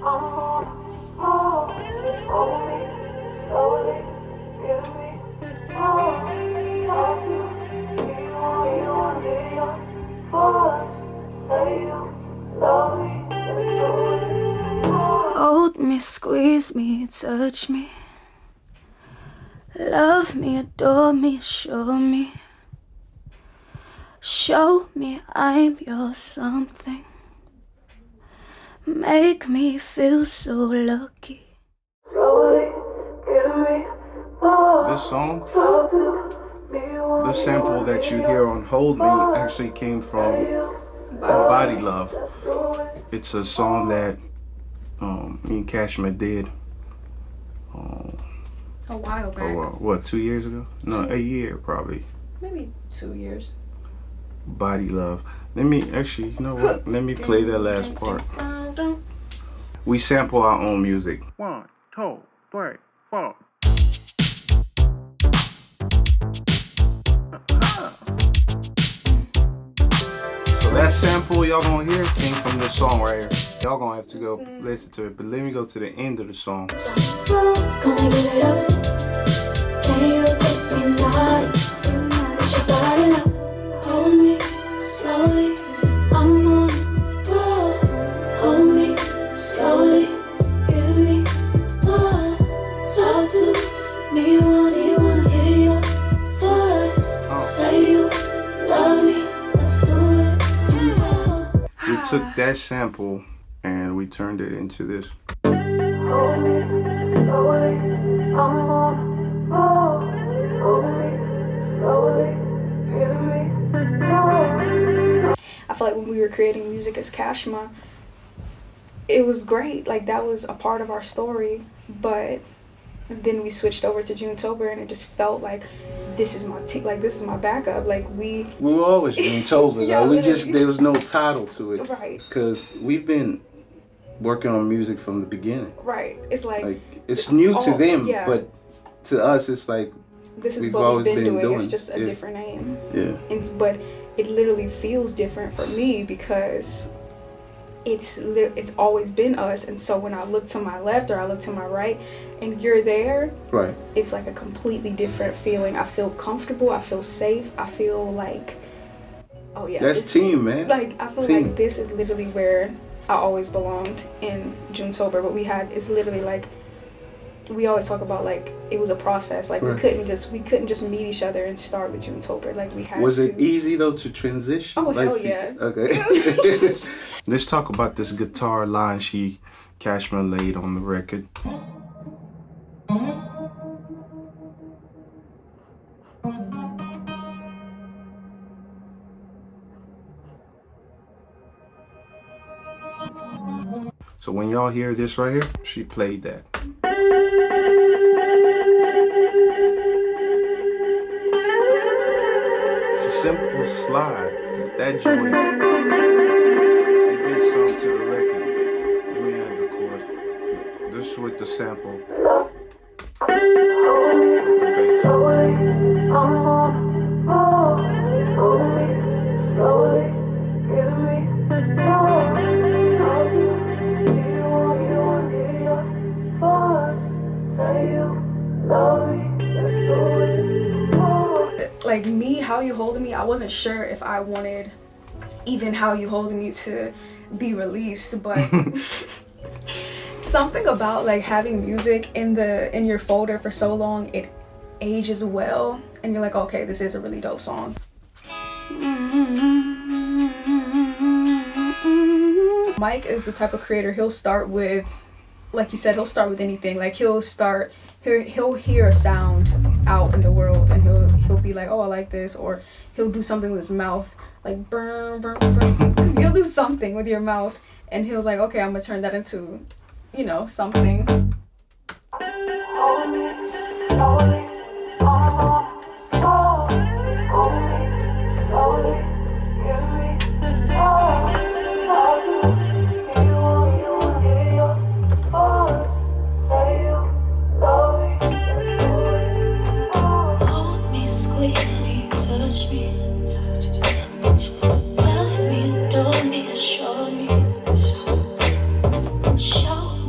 Hold me, squeeze me, touch me, love me, adore me, show me I'm your something, make me feel so lucky. This song, the sample that you hear on Hold Me actually came from Body Love. It's a song that me and Cashman did A while back. what, 2 years ago? No, a year probably. Maybe 2 years. Body Love. Let me actually, you know what? Let me play that last part. We sample our own music. 1, 2, 3, 4. So that sample y'all gonna hear came from this song right here. Y'all gonna have to go listen to it, but let me go to the end of the song. Gonna give it up. Can you get me naughty? It's your body love. Hold me slowly. I'm on the road. Hold me slowly. Give me more. Talk to me. Wanna hear your voice. Say you love me. Let's do it somehow. We took that sample and we turned it into this. I feel like when we were creating music as Kashma, it was great. Like, that was a part of our story. But then we switched over to Junetober, and it just felt like this is my this is my backup. Like, we were always Junetober. Yeah, we just, there was no title to it, right? Because we've been working on music from the beginning. Right. It's like it's new to them, yeah. But to us, it's like this is we've what always we've been been doing. It's just a different name. Yeah. But it literally feels different for me because it's always been us. And so when I look to my left or I look to my right and you're there, right, it's like a completely different feeling. I feel comfortable. I feel safe. I feel like, oh yeah, that's team, man. Like, I feel like this is literally where I always belonged in Junetober. What we had is literally like, we always talk about like it was a process. Like, right. we couldn't just meet each other and start with Junetober. Like, we had. Was it easy though to transition? Oh, hell yeah. Okay. Let's talk about this guitar line Cashman laid on the record. So when y'all hear this right here, she played that. It's a simple slide. That joint, it did something to the record. Let me add the chord. This is with the sample. With the bass. Like me, How You Holding Me, I wasn't sure if I wanted even How You Holding Me to be released, but something about like having music in your folder for so long, it ages well, and you're like, okay, this is a really dope song. Mike is the type of creator, he'll start with, like you said, he'll start with anything. Like, he'll hear a sound out in the world and he'll be like, oh, I like this, or he'll do something with his mouth, like burn, burn, burn. You'll do something with your mouth and he'll like, okay, I'm gonna turn that into, you know, something. Show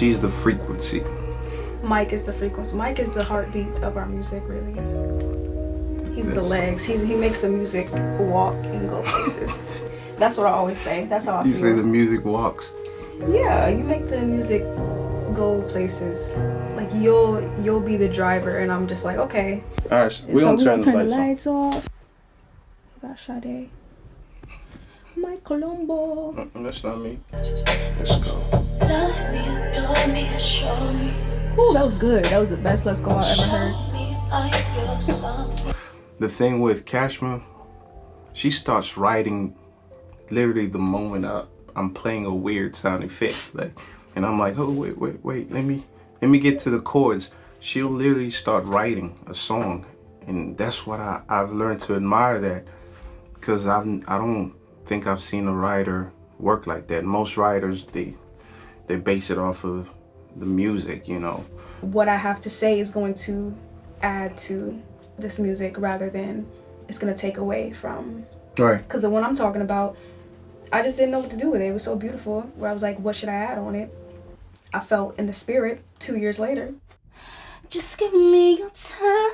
she's the frequency. Mike is the frequency. Mike is the heartbeat of our music, really. He's the legs. He makes the music walk and go places. That's what I always say. That's how I feel. You say the music walks? Yeah, you make the music go places. Like you'll be the driver, and I'm just like, okay. All right, we don't turn the lights off. We got Sade. Mike Colombo. That's not me. Let's go. Love me, adore me, assure me. Ooh, that was good. That was the best Let's Go I ever heard. The thing with Kashmir, she starts writing literally the moment I'm playing a weird sound effect, like, and I'm like, oh wait, let me get to the chords. She'll literally start writing a song, and that's what I've learned to admire that, because I don't think I've seen a writer work like that. Most writers, they base it off of the music, you know. What I have to say is going to add to this music rather than it's going to take away from. Right. Because when I'm talking about, I just didn't know what to do with it. It was so beautiful, where I was like, what should I add on it? I felt in the spirit 2 years later. Just give me your time.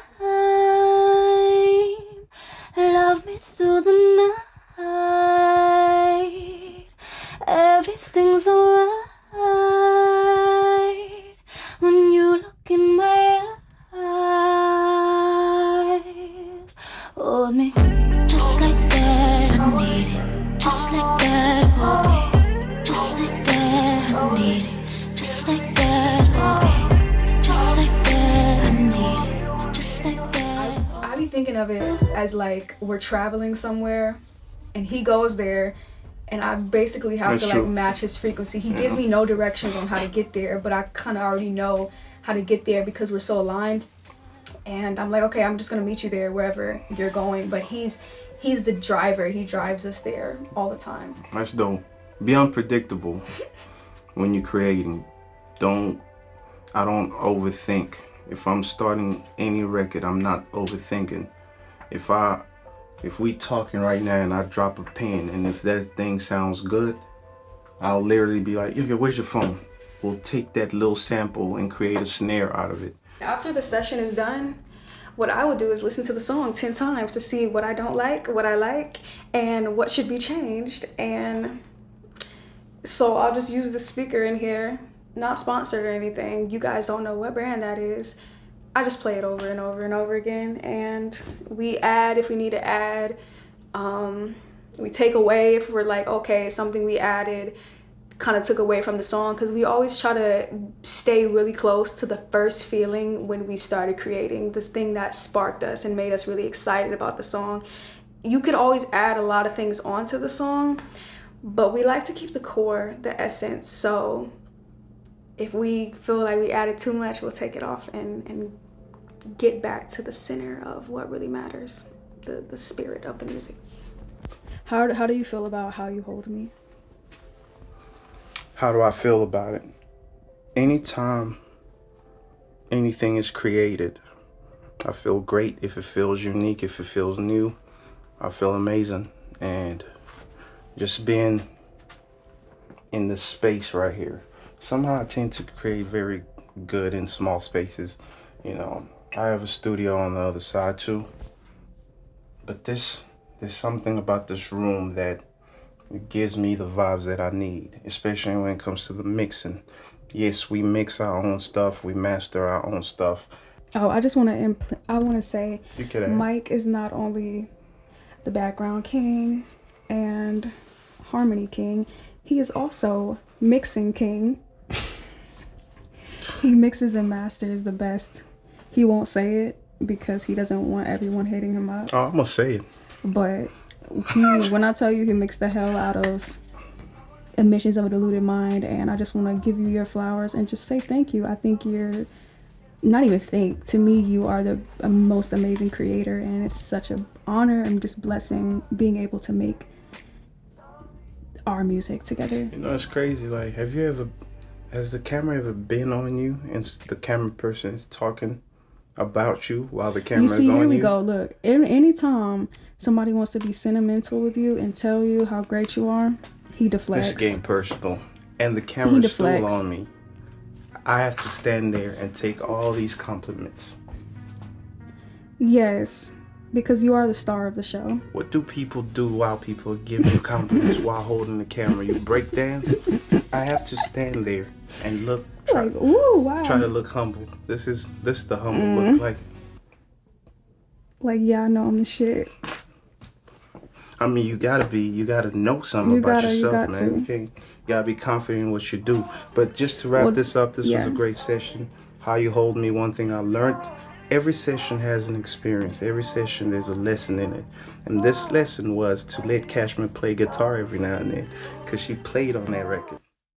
Love me through the night. Everything's alright when you look in my eyes. Hold me just like that, I need it. Just like that, hold me. Just like that, I need it. Just like that, hold me. Just like that, I need it. Just like that. I be thinking of it as like we're traveling somewhere and he goes there and I basically have to like match his frequency. He gives me no directions on how to get there, but I kind of already know how to get there because we're so aligned. And I'm like, okay, I'm just gonna meet you there wherever you're going. But he's the driver. He drives us there all the time. That's dope. Be unpredictable when you're creating. I don't overthink. If I'm starting any record, I'm not overthinking. If we talking right now and I drop a pen and if that thing sounds good, I'll literally be like, yo, where's your phone? We'll take that little sample and create a snare out of it. After the session is done, what I would do is listen to the song 10 times to see what I don't like, what I like, and what should be changed. And so I'll just use the speaker in here, not sponsored or anything. You guys don't know what brand that is. I just play it over and over and over again, and we add if we need to add. We take away if we're like, okay, something we added kind of took away from the song, because we always try to stay really close to the first feeling when we started creating, this thing that sparked us and made us really excited about the song. You could always add a lot of things onto the song, but we like to keep the core, the essence. So if we feel like we added too much, we'll take it off and get back to the center of what really matters, the spirit of the music. How do you feel about How You Hold Me? How do I feel about it? Anytime anything is created, I feel great. If it feels unique, if it feels new, I feel amazing. And just being in this space right here, somehow I tend to create very good in small spaces. You know, I have a studio on the other side too. But there's something about this room that it gives me the vibes that I need, especially when it comes to the mixing. Yes, we mix our own stuff, we master our own stuff. Oh, I just want to say, Mike is not only the background king and harmony king, he is also mixing king. He mixes and masters the best. He won't say it because he doesn't want everyone hitting him up. Oh, I'm gonna say it. But when I tell you he mixed the hell out of Emissions of a Deluded Mind, and I just want to give you your flowers and just say thank you. I think to me, you are the most amazing creator, and it's such an honor and just blessing being able to make our music together. You know, it's crazy. Like, has the camera ever been on you and the camera person is talking about you while the camera is on you? Here we go. Look, anytime somebody wants to be sentimental with you and tell you how great you are, he deflects. It's getting personal, and the camera's still on me. I have to stand there and take all these compliments. Yes, because you are the star of the show. What do people do while people give you compliments while holding the camera? You break dance? I have to stand there and look. Like, ooh, wow. Try to look humble. This is the humble look like. Like, yeah, I know I'm the shit. I mean, you gotta know something about yourself, man. To. You gotta be confident in what you do. But just to wrap this up, this was a great session. How you hold me, one thing I learned, every session has an experience. Every session there's a lesson in it. And this lesson was to let Cashman play guitar every now and then, because she played on that record.